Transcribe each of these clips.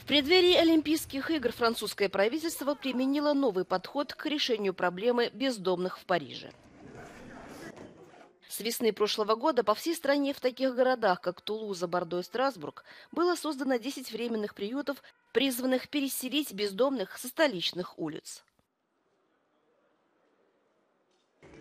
преддверии Олимпийских игр французское правительство применило новый подход к решению проблемы бездомных в Париже. С весны прошлого года по всей стране в таких городах, как Тулуза, Бордо и Страсбург, было создано 10 временных приютов, призванных переселить бездомных со столичных улиц.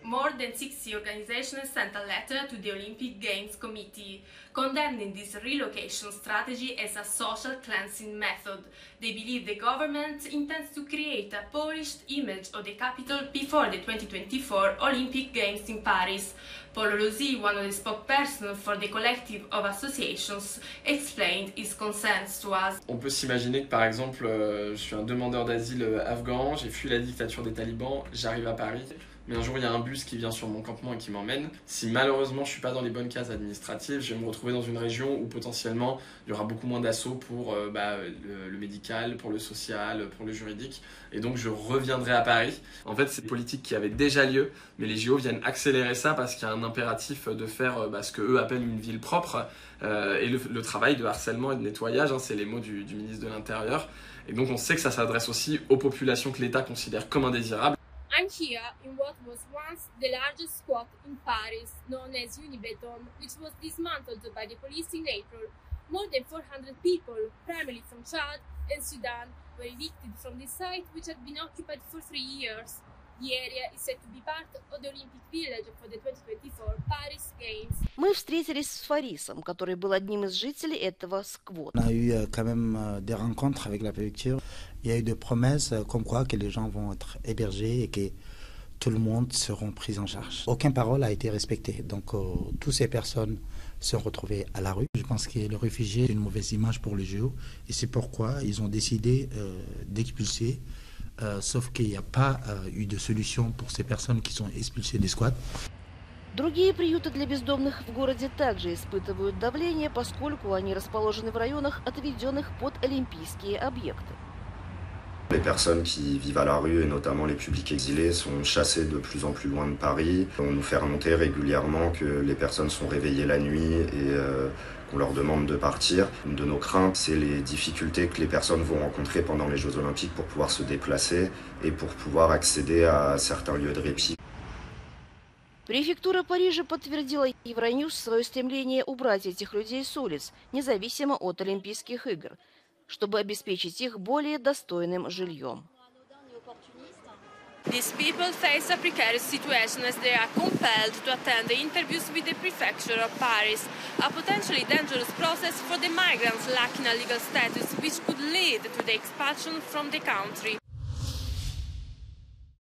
More than 60 organizations sent a letter to the Olympic Games Committee, condemning this relocation strategy as a social cleansing method. They believe the government intends to create a polished image of the capital before the 2024 Olympic Games in Paris. Paul Olosi, one of the spokespersons for the collective of associations, explained his concerns to us. On peut s'imaginer que par exemple, je suis un demandeur d'asile afghan, j'ai fui la dictature des talibans, j'arrive à Paris. Mais un jour, il y a un bus qui vient sur mon campement et qui m'emmène. Si malheureusement, je ne suis pas dans les bonnes cases administratives, je vais me retrouver dans une région où potentiellement, il y aura beaucoup moins d'assauts pour le médical, pour le social, pour le juridique. Et donc, je reviendrai à Paris. En fait, c'est une politique qui avait déjà lieu, mais les JO viennent accélérer ça parce qu'il y a un impératif de faire ce qu'eux appellent une ville propre. Et le travail de harcèlement et de nettoyage, c'est les mots du ministre de l'Intérieur. Et donc, on sait que ça s'adresse aussi aux populations que l'État considère comme indésirables. I'm here in what was once the largest squat in Paris, known as Unibeton, which was dismantled by the police in April. More than 400 people, primarily from Chad and Sudan, were evicted from this site, which had been occupied for 3 years. The area is set to be part of the Olympic Village for the 2024 Paris Games. Мы встретились с Фарисом, который был одним из жителей этого сквота. On a eu quand même des rencontres avec la préfecture. Il y a eu des promesses comme quoi que les gens vont être hébergés et que tout le monde seront pris en charge. Aucune parole a été respectée. Donc toutes ces personnes se sont retrouvées à la rue. Je pense que le réfugié est une mauvaise image pour les JO et c'est pourquoi ils ont décidé d'expulser. Sauf qu'il n'y a pas eu de solution pour ces personnes qui sont expulsées des squats. Другие приюты для бездомных в городе также испытывают давление, поскольку они расположены в районах, отведенных под олимпийские объекты. Les personnes qui vivent à la rue, et notamment les publics exilés, sont chassées de plus en plus loin de Paris. On nous fait remonter régulièrement que les personnes sont réveillées la nuit et qu'on leur demande de partir. Une de nos craintes, c'est les difficultés que les personnes vont rencontrer pendant les Jeux Olympiques pour pouvoir se déplacer et pour pouvoir accéder à certains lieux de répit. Префектура Парижа подтвердила Евроньюз свое стремление убрать этих людей с улиц, независимо от Олимпийских игр, чтобы обеспечить их более достойным жильем. These people face a precarious situation as they are compelled to attend the interviews with the prefecture of Paris, a potentially dangerous process for the migrants lacking a legal status which could lead to the expulsion from the country.